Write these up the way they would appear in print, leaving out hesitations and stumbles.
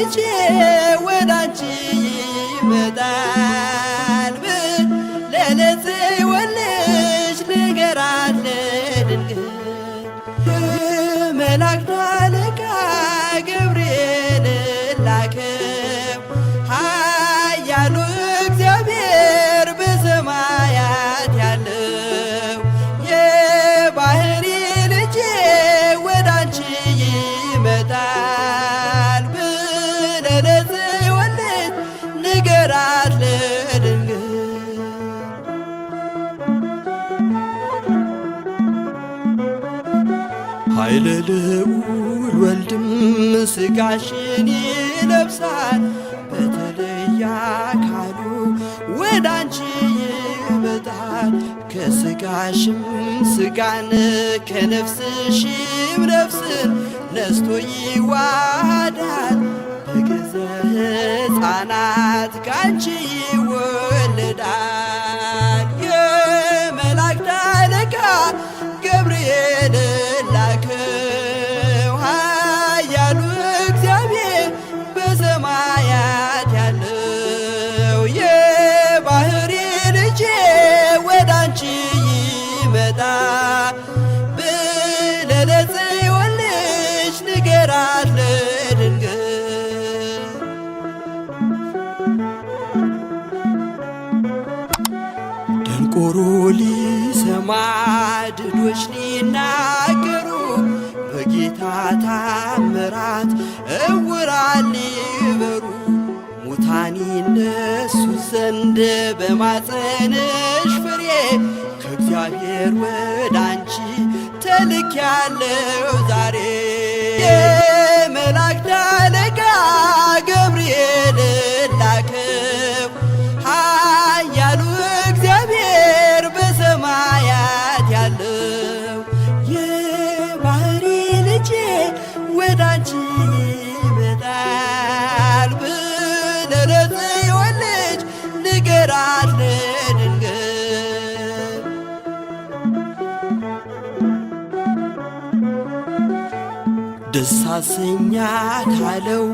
ልጄ ወዳንቺ ይመጣል ለጽዮን ልጅ ንገራት ለድንግል የመላእክት አለቃ ገብርኤል ላከው ኃያሉ እግዚአብሔር በሰማያት ያለው የባሕሪ ልጄ ወዳንቺ ይመጣል ለጽዮን ልጅ ንገራት ለድንግል ኃይለ ልዑል ወልድም ሥጋሽን ይለብሳል በተለየ አካሉ ወዳንቺ ይመጣል ከሥጋሽም ሥጋን ከነፍስሽም ነፍስን ነስቶ ይዋሃዳል በገዛ ሕፃናት ካንቺ ይወለዳል የመላእክት አለቃ ገብርኤል ላከው ኃያሉ እግዚአብሔር በሰማያት ያለው የባሕሪ ልጄ ወዳንቺ ይመጣል ለጽዮን ልጅ ንገራት ለድንግል ደንቆሮ ሊሰማ ድዶች ሊናገሩ በጌታ ታምራት ዕውራን ሊበሩ ሙታን ይነሱ ዘንድ በማፀንሽ ፍሬ ከእግዚአብሔር ወዳንቺ ተልኬያለሁ ዛሬ የመላእክት አለቃ ገብርኤል ላከው ኃያሉ እግዚአብሔር በሰማያት ያለው የባሕሪ ልጄ ወዳንቺ ይመጣል ለጽዮን ልጅ ንገራት ለድንግል ደስ አሰኛት አለው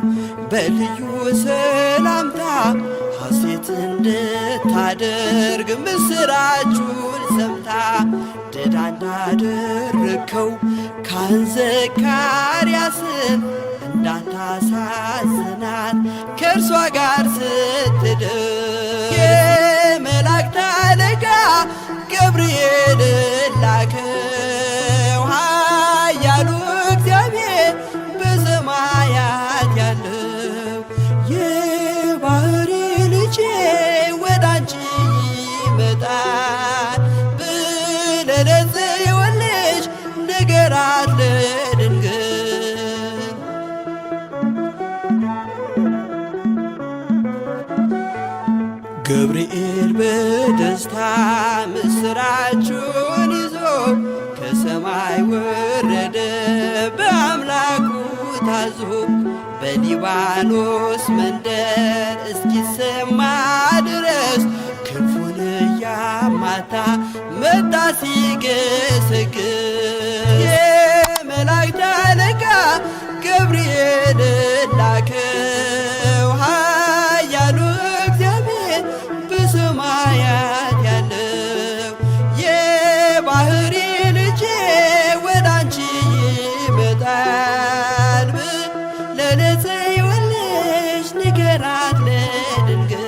በልዩ ሰላምታ ሐሴት እንድታደርግ ምስራቹን ሰምታ ድዳ እንዳደረግከው ካህን ዘካርያስን እንዳታሳዝናት ከእርሷ ጋር ስትድር የመላእክት አለቃ ገብርኤል ላከው ኃያሉ እግዚአብሔር በሰማያት ያለው የባሕሪ ልጄ ወዳንቺ ይመጣል ለጽዮን ልጅ ንገራት ለድንግል ገብርኤል በደስታ ምስራቹን ይዞ ከሰማይ ወረደ በአምላኩ ታዞ በሊባኖስ መንደር እስኪሰማ ድረስ ክንፉን እያማታ መጣ ሲገሰግስ የመላእክት አለቃ ገብርኤል ላከው ኃያሉ እግዚአብሔር በሰማያት ያለው የባሕሪ ልጄ ወዳንቺ ይመጣል ለጽዮን ልጅ ንገራት ለድንግል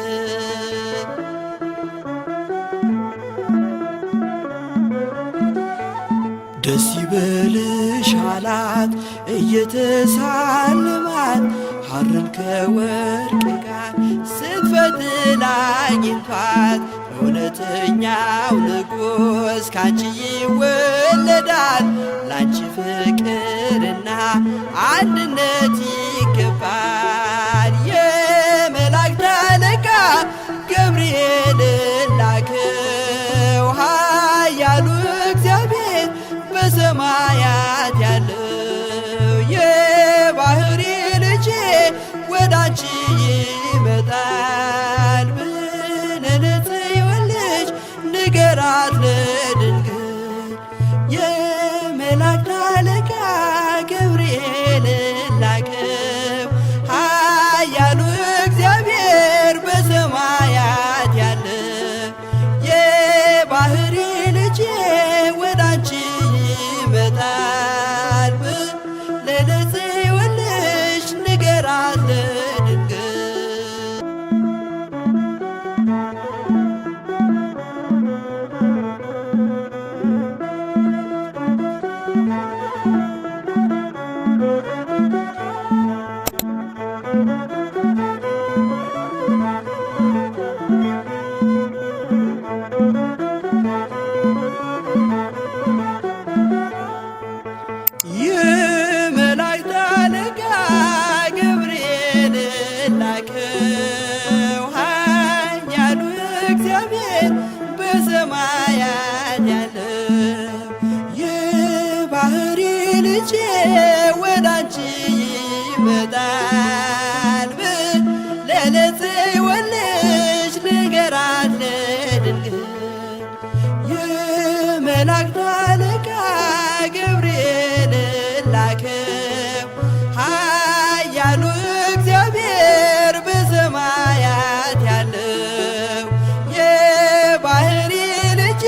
ደስ ይበልሽ አላት እየተሳለማት ሐርን ከወርቅ ጋር ስትፈትል አግኝቷት እውነተኛው ንጉሥ ካንቺ ይወለዳል ላንቺ ፍቅርና አንድነት ይገባል የመላእክት አለቃ ገብርኤል ላከው ኃያሉ እግዚአብሔር በሰማያት ያለው የባሕሪ ልጄ ወዳንቺ ይመጣል ለጽዮን ልጅ ንገራት ለድንግል የመላእክት አለቃ ገብርኤል ላከው ለጽዮን ልጅ ንገራት ለድንግል። የመላእክት አለቃ ገብርኤል ላከው ኃያሉ እግዚአብሔር በሰማያት ያለው የባህሪ ልጄ ወዳንቺ ይመጣል ብለህ ለጽዮን ልጅ ንገራት ለድንግል። የመላእክት አለቃ ገብርኤል ላከው ኃያሉ እግዚአብሔር በሰማያት ያለው የባህሪ ልጄ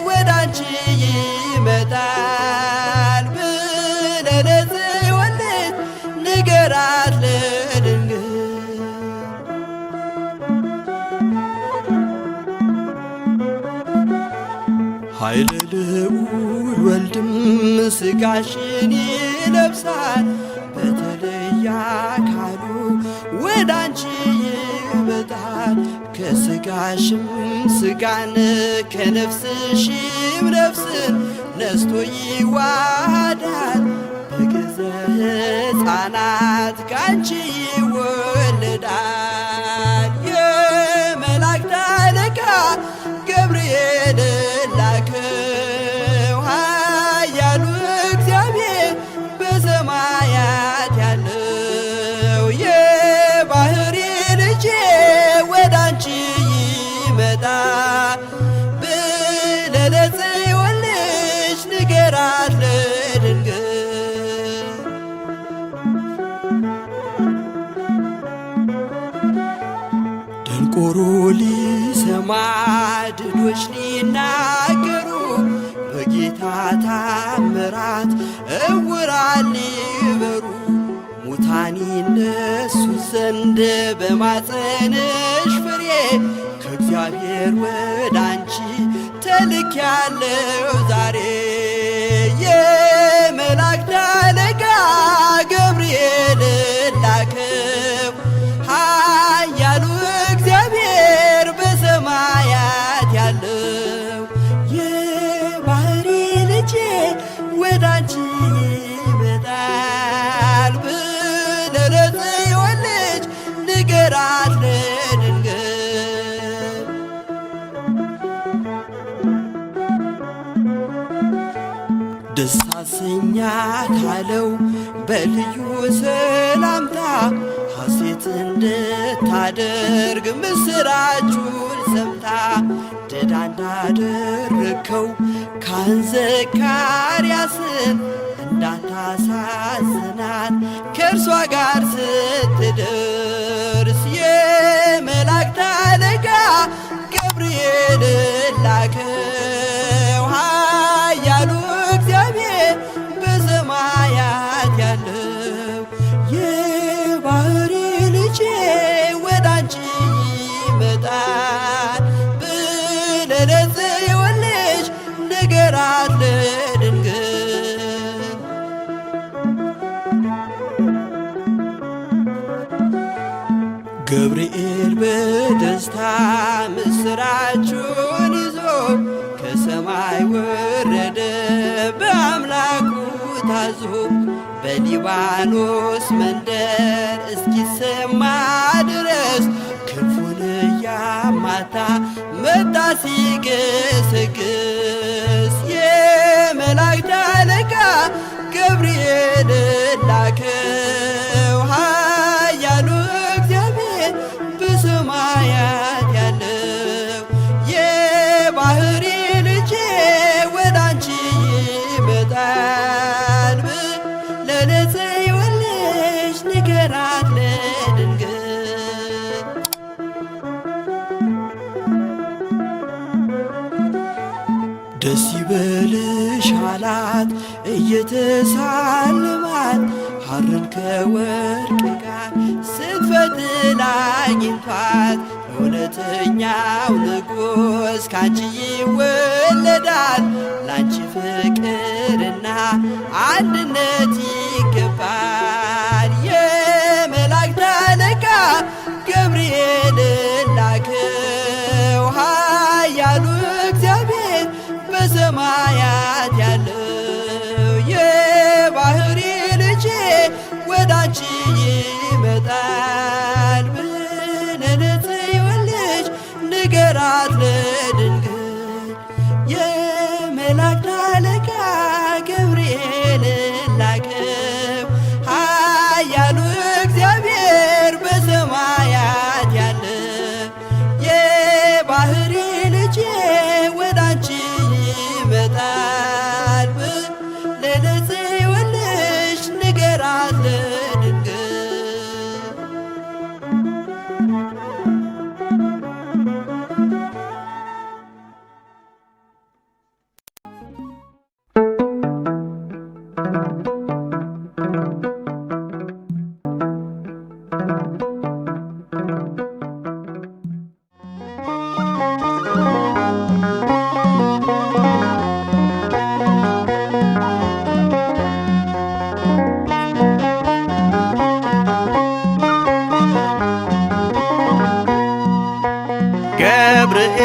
ወዳንቺ ይመጣል ብለህ ለጽዮን ልጅ ንገራት ለድንግል። ኃይለ ልዑል ወልድም ሥጋሽን ይለብሳል በተለየ አካሉ ወዳንቺ ይመጣል። ከሥጋሽም ሥጋን ከነፍስሽም ነፍስን ነስቶ ይዋሃዳል። በገዘ ሕፃናት ካንቺ ይወለዳል። የመላእክት አለቃ ገብርኤል ላከው ኃያሉ እግዚአብሔር በሰማያት ያለው የባህሪ ልጄ ወዳንቺ ይመጣል ብለህ ለጽዮን ልጅ ንገራት ለድንግል። ደንቆሮ ሊሰማ ድዶች ሊናገሩ በጌታ ታምራት ዕውራን ሊበሩ ሙታን ይነሱ ዘንድ በማፀንሽ ፍሬ ከእግዚአብሔር ወዳንቺ ተልኬያለሁ ዛሬ። የመላእክት አለቃ ገብርኤል ላከው ኃያሉ እግዚአብሔር በሰማያት ያለው የባህሪ ልጄ ወዳንቺ ይመጣል ብለህ ለጽዮን ልጅ ንገራት ለድንግል። ደስ አሰኛታለሁ በልዩ ሰላምታ ሐሴት እንድታደርግ ምስራቹን ሰምታ ድዳ እንዳደረግከው ካህን ዘካርያስን እንዳታሳዝናት ከእርሷ ጋር ስትደርስ የመላእክት አለቃ ገብርኤል ላከው ኃያሉ እግዚአብሔር በሰማያት ያለው የባህሪ ልጄ ወዳንቺ ይመጣል ብለህ ለጽዮን ልጅ ንገራት ለድንግል። ገብርኤል በደስታ ምስራቹን ይዞ ከሰማይ ወረደ በአምላኩ ታዞ በሊባኖስ መንደር እስኪሰማ ድረስ ክንፉን እያማታ መጣ ሲገሰግስ። የመላእክት አለቃ ገብርኤል ላከው ኃያሉ እግዚአብሔር በሰማያት ያለው የባህሪ ልጄ ወዳንቺ ይመጣል ብለህ ለጽዮን ልጅ ንገራት ለድንግል። ደስ ይበልሽ አላት እየተሳለማት ሐርን ከወርቅ ጋር ስትፈትል አግኝቷት እውነተኛው ንጉሥ ካንቺ ይወለዳል። ላንቺ ፍቅርና አንድነት ይገባል። የመላእክት አለቃ ገብርኤልን ላከው ኃያሉ እግዚአብሔር በሰማያት ያለው የባህሪ ልጄ ወዳንቺ ይመጣል ብለህ ለጽዮን ልጅ ንገራት ለድንግል። የመላእክት አለቃ ገብርኤልን ላከው ኃያሉ እግዚአብሔር በሰማያት ያለው የባህሪ ልጄ ወዳንቺ ይመጣል ብለህ ለጽዮን ልጅ ንገራት ለድንግል።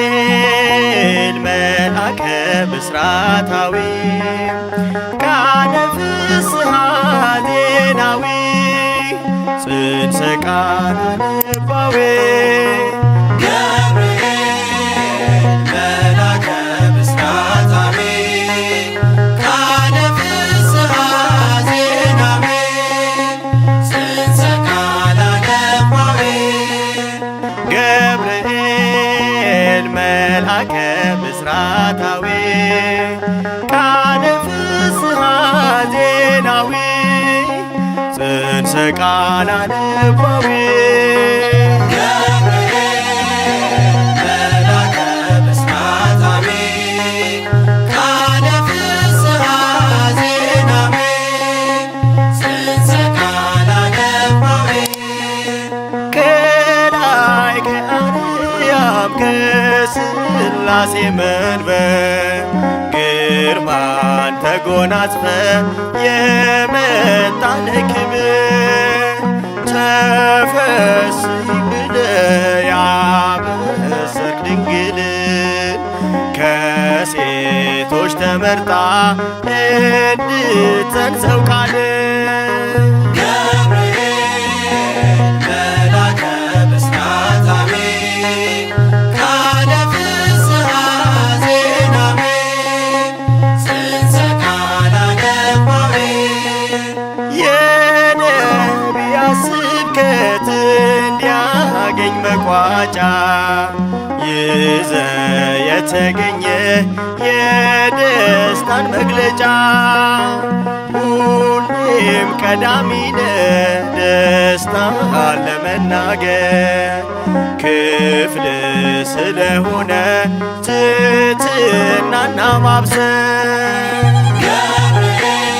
ገብርኤል መልአከ ብስራታዊ ቃለ ፍስሐ ዜናዊ ጽንሰ ቃለ ልባዊ ገብርኤል መልአከ ብስራታዊ ቃለ ፍስሐ ዜናዊ ጽንሰ ቃለ ልባዊ ገብርኤል መልአከ ብስራታዊ ቃለ ፍስሐ ዜናዊ ጽንሰ ቃለ ልባዊ ገብርኤል መልአከ ብስራታዊ ቃለ ፍስሐ ዜናዊ ጽንሰ ቃለ ልባዊ ከላይ ከአርያም ከሥላሴ መንበር ግርማን ተጎናጽፈ የመጣ ለክብር ተፈሥሒ ብለህ ያበሰርክ ድንግልን ከሴቶች ተመርጣ እንድትጸንሰው ቃልን ገብርኤል መልአከ ብስራታዊ ቃለ ፍስሐ ዜናዊ ጽንሰ ቃለ ልባዊ የነቢያት ስብከት እንዲያገኝ መቋጫ ይዘ የተገኘ የደስታን መግለጫ ሁሌም ቀዳሚነ ደስታ ለመናገር ክፍል ስለሆነ ትሕትናና ማብሰር ገብርኤል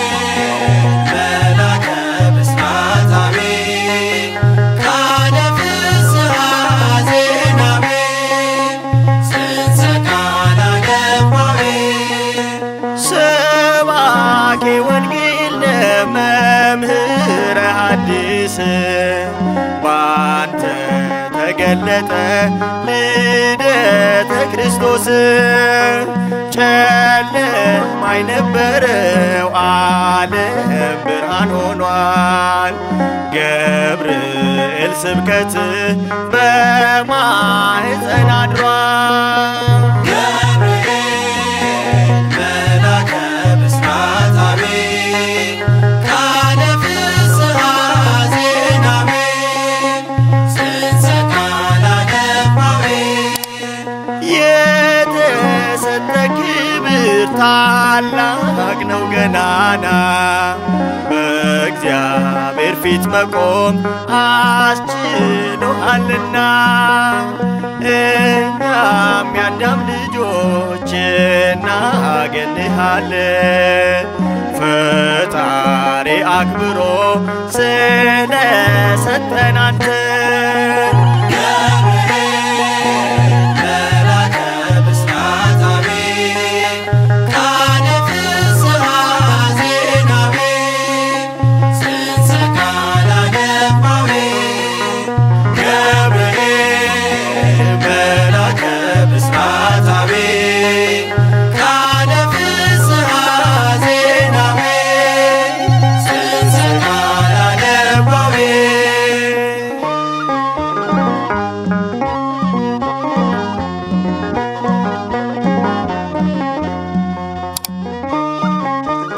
መልአከ ብስራታዊ ቃለ ፍስሐ ዜናዊ ጽንሰ ቃለ ልባዊ ሰባኬ ወንጌል መምህረ ሐዲስ ባንተ ተገለጠ ልደተ ክርስቶስ ጨለማ የነበረው ዓለም ብርሃን ሆኗል። ገብርኤል ስብከት በማኅፀን አድሯል። ገብርኤል መልአከ ብስራታዊ ቃለ ፍስሐ ዜናዊ ጽንሰ ቃለ ልባዊ የተሰጠ ክብር ታላቅ ነው ገናና በእግዚአብሔር በእግዚአብሔር ፊት መቆም አስችሎሃልና እኛም የአዳም ልጆች እናገንሃለን። ፈጣሪ አክብሮ ስለሰጠን አንተን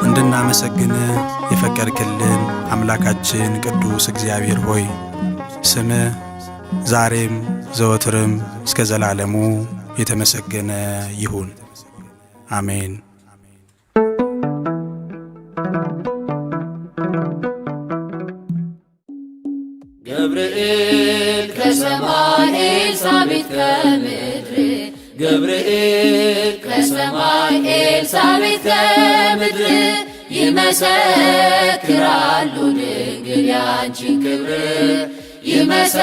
እንድናመሰግን የፈቀድክልን አምላካችን ቅዱስ እግዚአብሔር ሆይ ስምህ ዛሬም ዘወትርም እስከ ዘላለሙ የተመሰገነ ይሁን። አሜን። ገብርኤል ከሰማይ ኤልሳቤጥ ከምድር ገብርኤል ከሰማይ ኤልሳቤጥ ከምድር ይመሰክራሉ ድንግል ያንቺን ክብር ይመሰክራሉ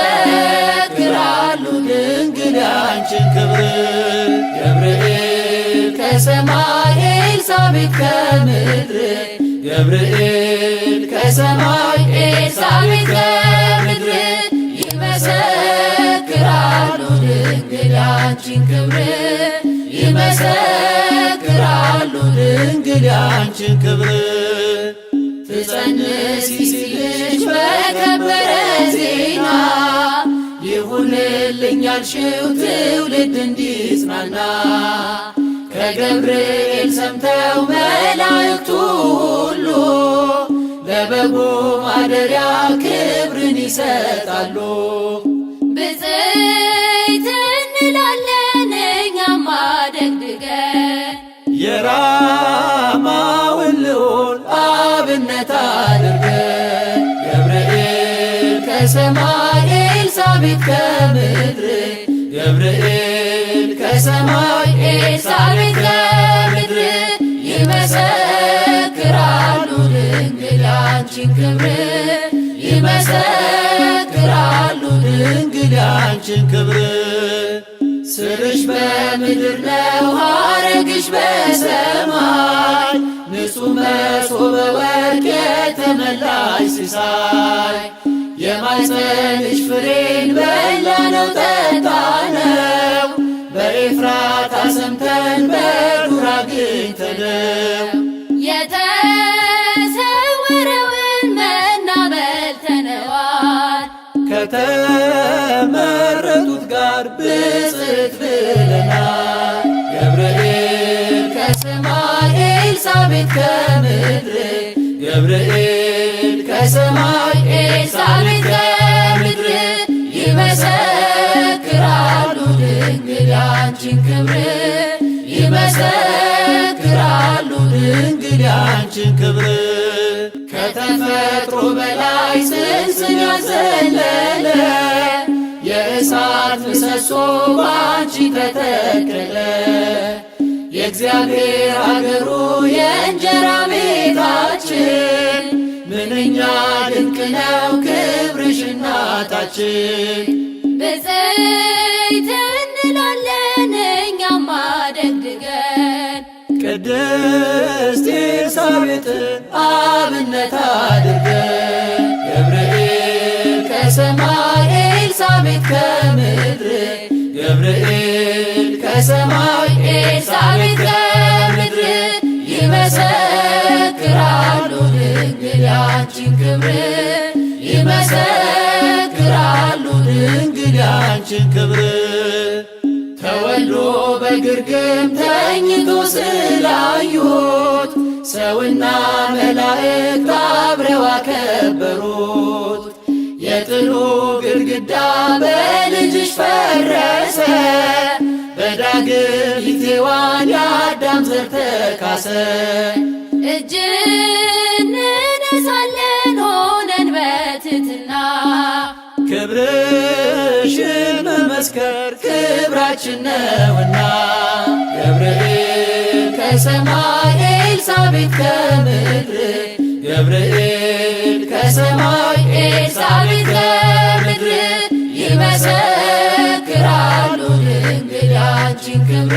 ድንግል ያንቺን ክብር። ገብርኤል ከሰማይ ኤልሳቤጥ ከምድር ገብርኤል ከሰማይ ኤልሳቤጥ ከምድር ይመሰክራሉ ድንግል ያንቺን ክብር ይመሰክራሉ ድንግል ያንቺን ክብር። ትጸንሲ ሲልሽ በከበረ ዜና ይሁንልኝ ያልሽው ትውልድ እንዲጽናና ከገብርኤል ሰምተው መላእክቱ ሁሉ ለበጉ ማደሪያ ክብርን ይሰጣሉ። ብፅዕት እንላለን እኛም አደግድገን የራማውን ልዑል አብነት አድርገን ገብርኤል ከሰማይ ኤልሳቤጥ ከምድር ገብርኤል ከሰማይ ኤልሳቤጥ ከምድር ይመሰክራሉ ድንግል ያንቺን ክብር ይመሰክራሉ ድንግል ያንቺን ክብር። ስርሽ በምድር ነው ሐረግሽ በሰማይ ንጹሕ መሶበ ወርቅ የተመላሽ ሲሳይ የማኅፀንሽ ፍሬን በላነው ጠጣነው በኤፍራታ ሰምተን በዱር አግኝተነው የተሰወረውን መና በልተነዋል ከተመረጡት ጋር ብፅዕት ብለናል። ገብርኤል ከሰማይ ኤልሳቤጥ ከምድር ገብርኤል ከሰማይ ኤልሳቤጥ ከምድር ይመሰክራሉ ድንግል ያንቺን ክብር ይመሰክራሉ ድንግል ያንቺን ክብር። ከተፈጥሮ በላይ ጽንስን ያዘለለ የእሳት ምሰሶ ባንቺ ተተከለ የእግዚአብሔር አገሩ የእንጀራ ቤታችን ምንኛ ድንቅ ነው ክብርሽ እናታችን። ብፅዕት እንላለን እኛም አደግድገን ቅድስት ኤልሳቤጥን አብነት አድርገን ገብርኤል ከሰማይ ኤልሳቤጥ ከምድር ገብርኤል ከሰማይ ኤልሳቤጥ ከምድር ይመሰክራሉ ድንግል ያንቺን ክብር ይመሰክራሉ ድንግል ያንቺን ክብር። ተወልዶ በግርግም ተኝቶ ስላዩት ሰውና መላእክት አብረው አከበሩት። የጥሉ ግድግዳ በልጅሽ ፈረሰ በዳግም ሔዋን የአዳም ዘር ተካሰ። እጅ እንነሳለን ሆነ ክብርሽን መመስከር ክብራችን ነውና ገብርኤል ከሰማይ ኤልሳቤጥ ከምድር ገብርኤል ከሰማይ ኤልሳቤጥ ከምድር ይመሰክራሉ ድንግል ያንቺን ክብር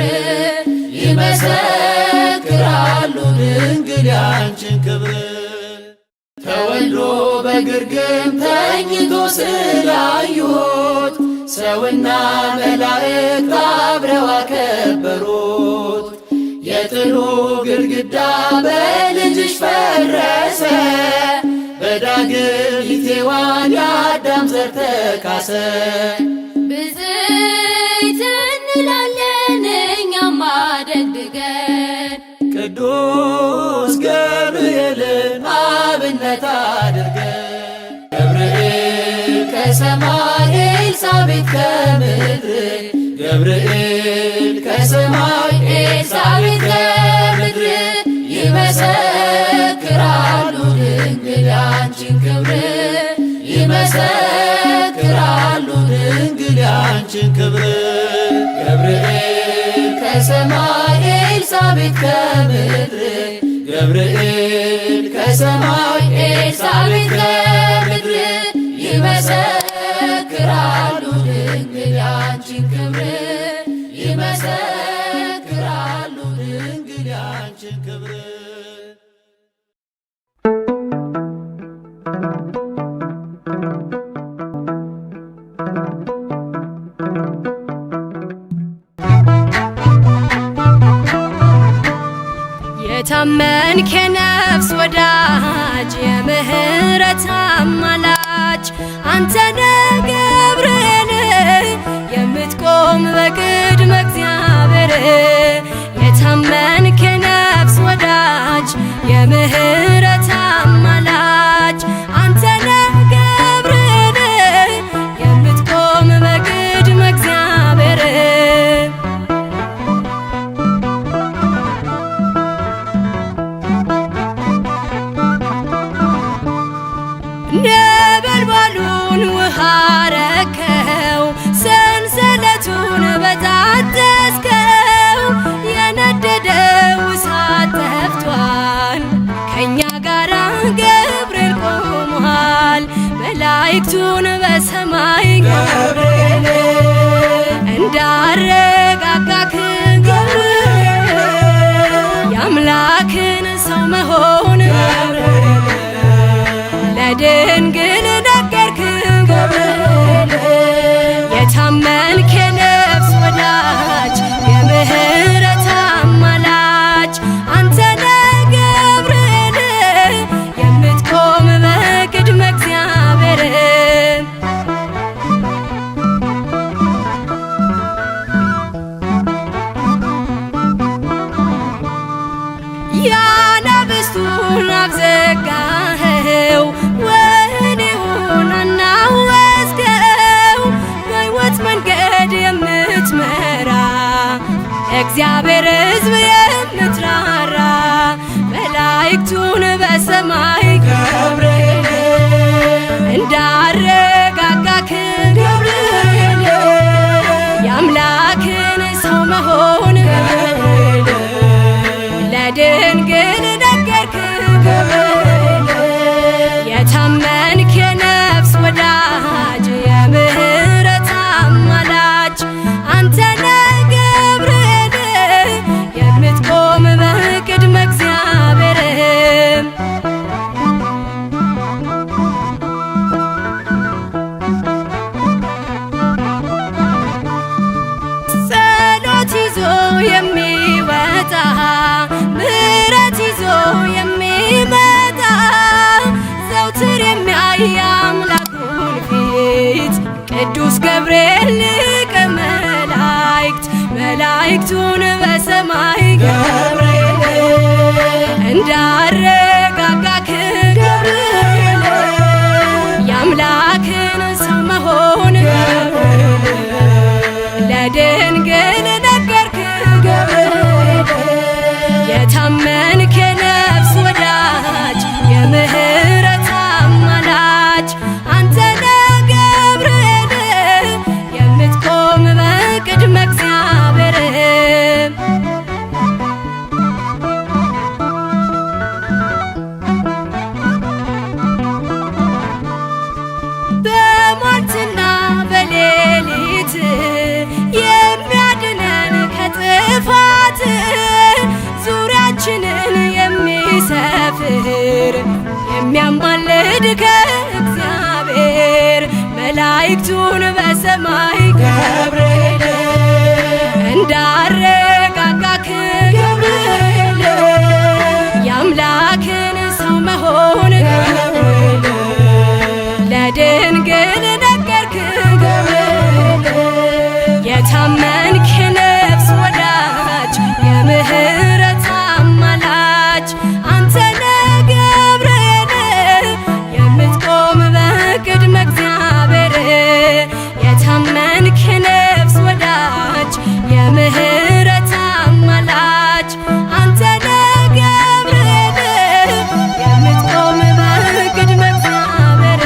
ይመሰክራሉ ድንግል ያንቺን ክብር ተወልዶ በግርግም ተኝቶ ስላዩት ሰውና መላእክት አብረው አከበሩት። የጥሉ ግድግዳ በልጅሽ ፈረሰ በዳግሚት ሔዋን የአዳም ዘር ተካሰ። ብፅዕት እንላለን እኛማ ደግገን ቅዱስ ገብርኤልን አብነት አድርገን ገብርኤል ከሰማይ ኤልሳቤጥ ከምድር ገብርኤል ከሰማይ ኤልሳቤጥ ከምድር ይመሰክራሉ ድንግል ያንቺን ክብር ይመሰክራሉ ድንግል ያንቺን ክብር ገብርኤል ከሰማይ ኤልሳቤጥ ከምድር ገብርኤል ከሰማይ ኤልሳቤጥ ከምድር ይመሰክራሉ ድንግል ያንቺን ክብር ይመሰክራሉ ድንግል ያንቺን ክብር የታመንክ የነፍስ ወዳጅ የምህረት አማላጅ አንተነ ገብርኤል የምትቆም በቅድመ እግዚአብሔር የታመንክ የነፍስ ወዳጅ የምህረት አማላጅ አንተነ ገብርኤል የምትቆም በቅድመ እግዚአብሔር ነበልባሉን ውሃ ረከው ሰንሰለቱን በጣጠስከው የነደደው እሳት ጠፍቷል ከእኛ ጋራ ገብርኤል ቆሟል መላእክቱን በሰማይ ገብርኤል እንዳረጋጋክ ገብርኤል የአምላክን ሰው መሆን ለድንግል ነገርክ ገብርኤል የታመንክ የነፍስ ወዳጅ የምህረት አማላጅ አንተነ ገብርኤል የምትቆም በቅድመ እግዚአብሔር ያናብስቱን አፍ ዘጋኸው ወህኒውን አናወጽከው በሕይወት መንገድ የምትመራ እግዚአብሔር ሕዝብ የምትራራ መላእክቱን በሰማይ ገብርኤል እንዳረጋጋክ ገብርኤል የአምላክን ሰው መሆን ለድንግል ነገርክ ገብርኤል የታመንክ የነፍስ ወዳጅ የምህረት አማላጅ አንተነ ገብርኤል የምትቆም በቅድመ እግዚአብሔር ጸሎት ይዞ የሚወጣ ምሕረት ይዞ የሚመጣ ዘውትር የሚያይ አምላኩን ፊት ቅዱስ ገብርኤል ሊቀ መላእክት መላእክቱን በሰማይ ገብርኤል እንዳረጋጋክ ገብርኤል የአምላክን ሰው መሆን ለድንግል ነገርክ ገብርኤል የታመንክ የነፍስ ወዳጅ የምህረት አማላጅ አንተነ ገብርኤል በሰማይ ገብርኤል እንዳረጋጋክ ገብርኤል የአምላክን ሰው መሆን ገብርኤል ለድንግል ነገርክ ገብርኤል የታመንክ የነፍስ ወዳጅ የምህረት አማላጅ አንተ ነህ ገብርኤል የምትቆም በቅድመ እግዚአብሔር የታመንክ የነፍስ ወዳጅ የምህረት አማላጅ አንተ ነህ ገብርኤል የምትቆም በቅድመ እግዚአብሔር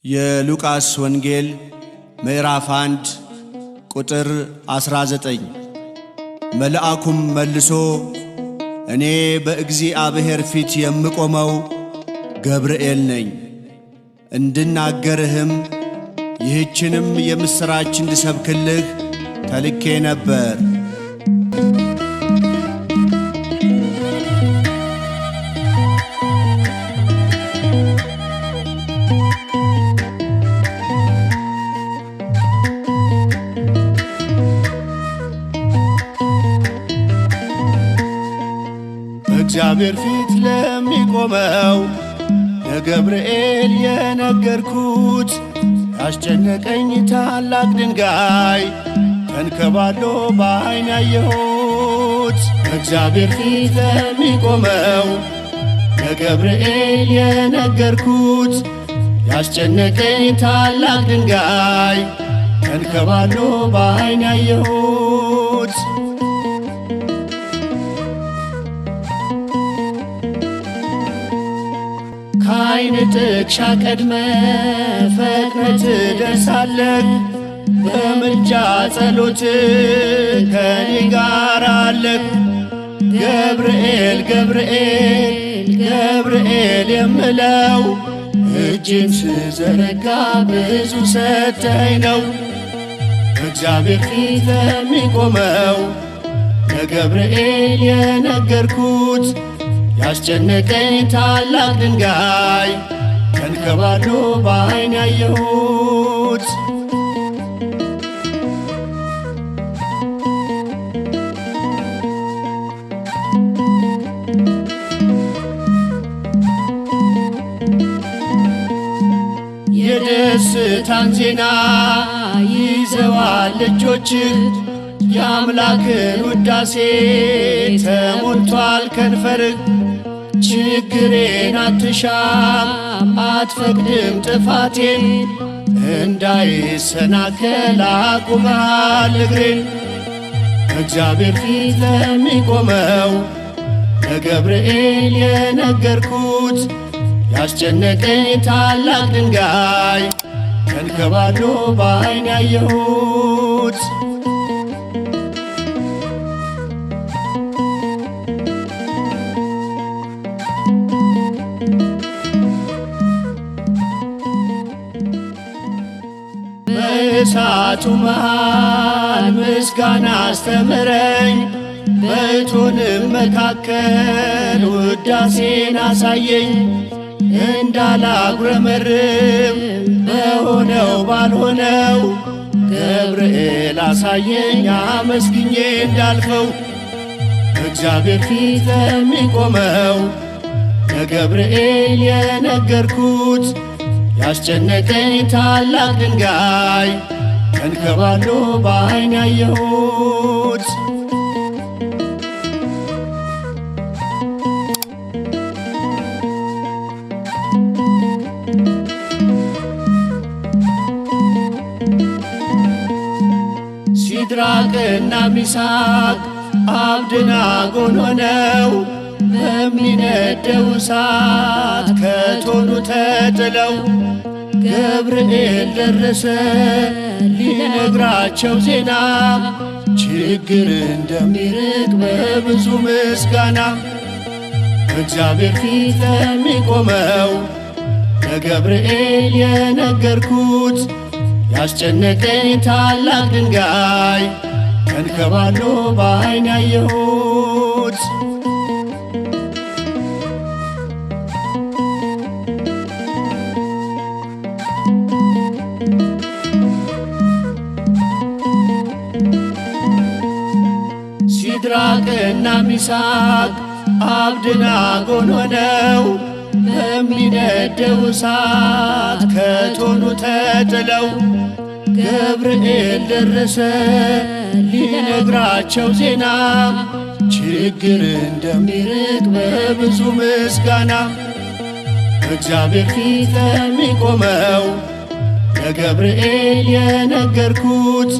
የሉቃስ ወንጌል ምዕራፍ 1 ቁጥር 19 መልአኩም መልሶ እኔ በእግዚአብሔር ፊት የምቆመው ገብርኤል ነኝ፣ እንድናገርህም ይህችንም የምሥራች እንድሰብክልህ ተልኬ ነበር። በእግዚአብሔር ፊት ለሚቆመው ለገብርኤል የነገርኩት ያስጨነቀኝ ታላቅ ድንጋይ ተንከባሎ በዓይን ያየሁት። በእግዚአብሔር ፊት ለሚቆመው ለገብርኤል የነገርኩት ያስጨነቀኝ ታላቅ ድንጋይ ተንከባሎ በዓይን ያየሁት። ከዓይን ጥቅሻ ቀድመ ፈጥነህ ትደርሳለህ፣ በምልጃ ጸሎት ከኔ ጋር አለህ። ገብርኤል ገብርኤል ገብርኤል የምለው እጅን ስዘረጋ ብዙ ሰጠኝ ነው። በእግዚአብሔር ፊት ለሚቆመው ለገብርኤል የነገርኩት ያስጨነቀኝ ታላቅ ድንጋይ ተንከባሎ በዓይን ያየሁት። የደስታን ዜና ይዘዋል እጆችህ፣ የአምላክን ውዳሴ ተሞልቷል ከንፈርህ። ችግሬን አትሻም አትፈቅድም ጥፋቴን፣ እንዳይሰናከል አቁመሃል እግሬን። በእግዚአብሔር ፊት ለሚቆመው ለገብርኤል የነገርኩት ያስጨነቀኝ ታላቅ ድንጋይ ተንከባሎ በዓይን ያየሁት። በእሳቱ መሃል ምስጋና አስተምረኝ፣ በእቶንም መካከል ውዳሴን አሳየኝ። እንዳላጉረመርም በሆነው ባልሆነው ገብርኤል አሳየኝ አመስግኜ እንዳልፈው። በእግዚአብሔር ፊት ለሚቆመው ለገብርኤል የነገርኩት ያስጨነቀኝ ታላቅ ድንጋይ ተንከባሎ በዓይን ያየሁት። ሲድራቅና ሚሳቅ አብደናጎን ሆነው በሚነደው እሳት ከእቶኑ ተጥለው ገብርኤል ደረሰ ሊነግራቸው ዜና፣ ችግር እንደሚርቅ በብዙ ምስጋና። እግዚአብሔር ፊት የሚቆመው ለገብርኤል የነገርኩት ያስጨነቀኝ ታላቅ ድንጋይ ተንከባሎ በዓይን ያየሁት ሲድራቅና ሚሳቅ አብደናጎን ሆነው በሚነደው እሳት ከእቶኑ ተጥለው ገብርኤል ደረሰ ሊነግራቸው ዜና ችግር እንደሚርቅ በብዙ ምስጋና እግዚአብሔር ፊት የሚቆመው ለገብርኤል የነገርኩት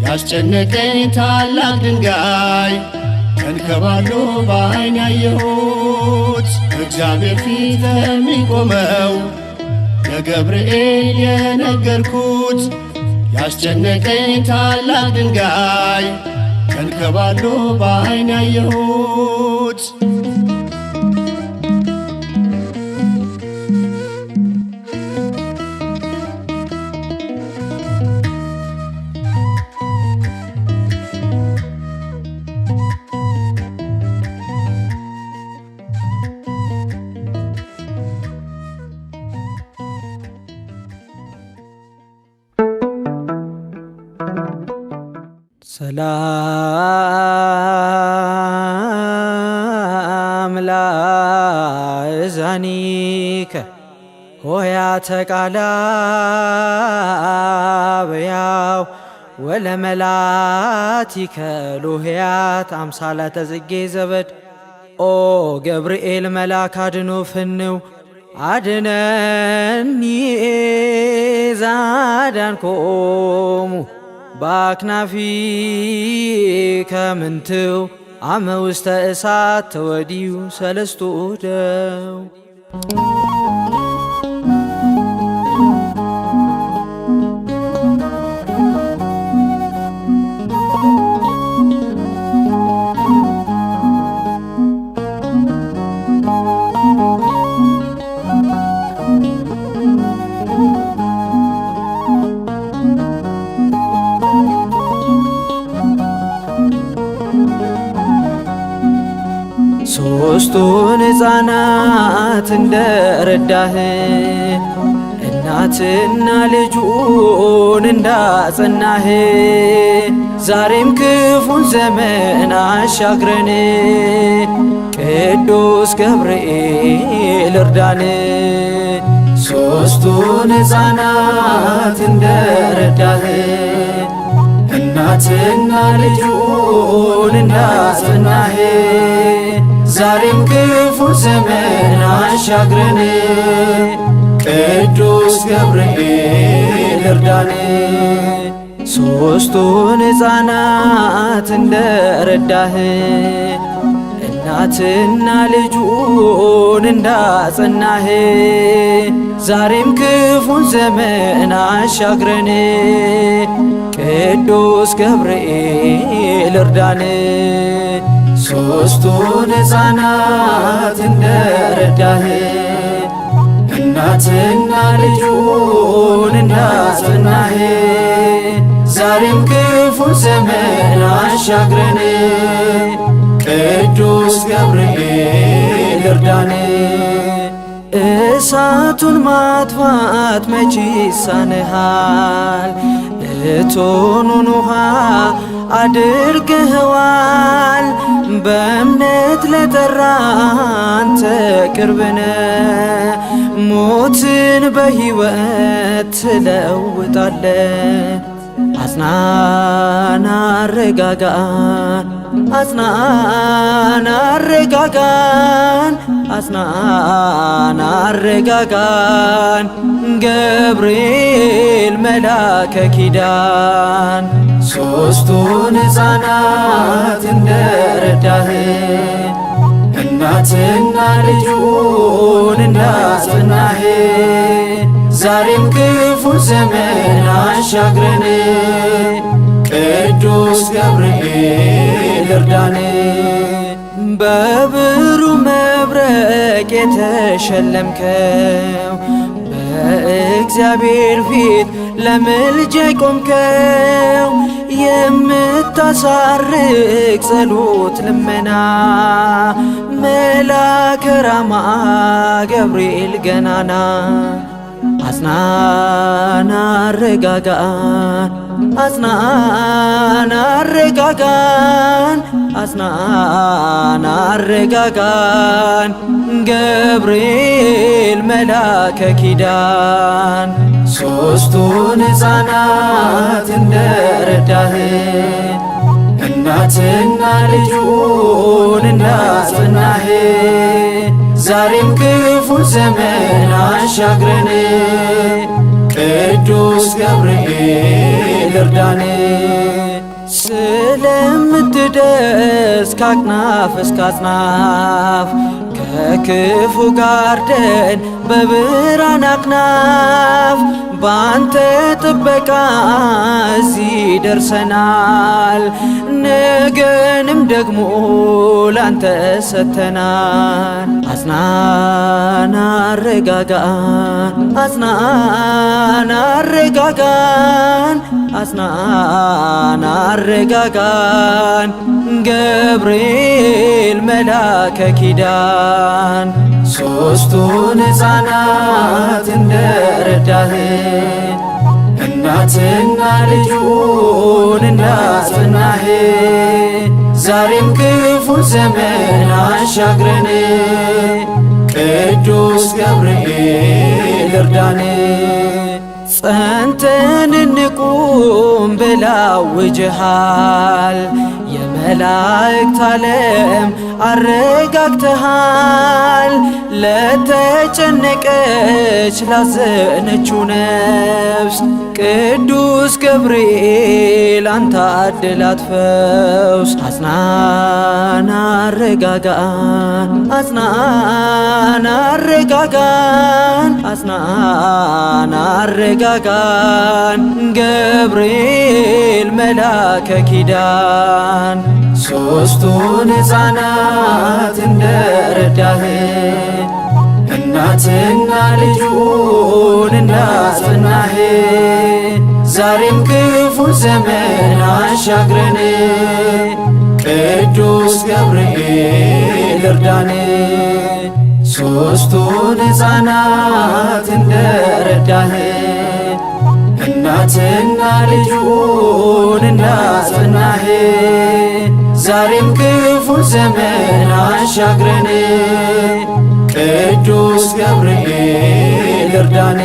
ያስጨነቀኝ ታላቅ ድንጋይ ተንከባሎ በዓይን ያየሁት እግዚአብሔር ፊት የሚቆመው ለገብርኤል የነገርኩት ያስጨነቀኝ ታላቅ ድንጋይ ተንከባሎ በዓይን ያየሁት ሰላም ለአእዛኒከ ሆያተ ቃለ አብያው ወለመላቲከ ሎህያት አምሳላተ ጽጌ ዘበድ ኦ ገብርኤል መልአክ አድኖ ፍንው አድነኒ ዛዳንኮሙ በአክናፊከ ምንትው አመ ውስተ እሳት ተወዲው ሰለስቱ እደው ሦስቱን ሕፃናት እንደረዳህ እናትና ልጁን እንዳጸናህ ዛሬም ክፉን ዘመን አሻግረን ቅዱስ ገብርኤል እርዳን። ሦስቱን ሕፃናት እንደረዳህ እናትና ልጁን እንዳጸናህ ዛሬም ክፉን ዘመን አሻግረን ቅዱስ ገብርኤል እርዳን። ሦስቱን ሕፃናት እንደረዳህ እናትና ልጁን እንዳጸናህ ዛሬም ክፉን ዘመን አሻግረን ቅዱስ ገብርኤል እርዳን። ሦስቱን ሕፃናት እንደረዳህ እናትና ልጁን እንዳጸናህ ዛሬም ክፉን ዘመን አሻግረን ቅዱስ ገብርኤል እርዳን። እሳቱን ማጥፋት መቼ ይሳንሃል? እቶኑን ውሃ አድርገኸዋል። በእምነት ለጠራ አንተ ቅርብነ ሞትን በሕይወት ትለውጣለ። አጽናን አረጋጋን፣ አጽናን አረጋጋን፣ አጽናን አረጋጋን ገብርኤል መልአከ ኪዳን። ሦስቱን ሕፃናት እንደረዳህ እናትና ልጁን እንዳጸናህ ዛሬም ክፉን ዘመን አሻግረን ቅዱስ ገብርኤል እርዳን። በብሩ በመብረቅ የተሸለምከው በእግዚአብሔር ፊት ለምልጃ ቆምከው የምታሳርቅ ጸሎት ልመና መልአከ ራማ ገብርኤል ገናና አጽናን አረጋጋን አጽናን አረጋጋን አጽናን አረጋጋን ገብርኤል መልአከ ኪዳን ሦስቱን ሕፃናት እንደረዳህን እናትና ልጁን እንዳጽናህ ዛሬም ክፉን ዘመን አሻግረን ቅዱስ ገብርኤል እርዳን። ስለምትደርስ ከአጽናፍ እስከ አጽናፍ ከክፉ ጋርደን በብርሃን አክናፍ ባንተ ጥበቃ እዚህ ደርሰናል። ነገንም ደግሞ ላንተ ሰጥተናል። አጽናን አረጋጋን አጽናን አረጋጋን አጽናን አረጋጋን ገብርኤል መልአከ ኪዳን ሦስቱን ሕፃናት እንደረዳህን እናትና ልጁን እንዳጽናህ ዛሬም ክፉን ዘመን አሻግረን ቅዱስ ገብርኤል እርዳን። ጸንተን እንቁም ብላውጅሃል የመላእክት ዓለም አረጋግተሃል። ለተጨነቀች ላዘነችው ነፍስ ቅዱስ ገብርኤል አንተ አድላት ፈውስ። አጽናን አረጋጋን አጽናን አረጋጋን አጽናን አረጋጋን ገብርኤል መልአከ ኪዳን ሦስቱን ሕፃናት እንደረዳህን እናትና ልጁን እንዳጽናህ ዛሬም ክፉን ዘመን አሻግረን ቅዱስ ገብርኤል እርዳን። ሦስቱን ሕፃናት እንደረዳህን እናትና ልጁን እንዳጽናህ ዛሬም ክፉን ዘመን አሻግረን ቅዱስ ገብርኤል እርዳን።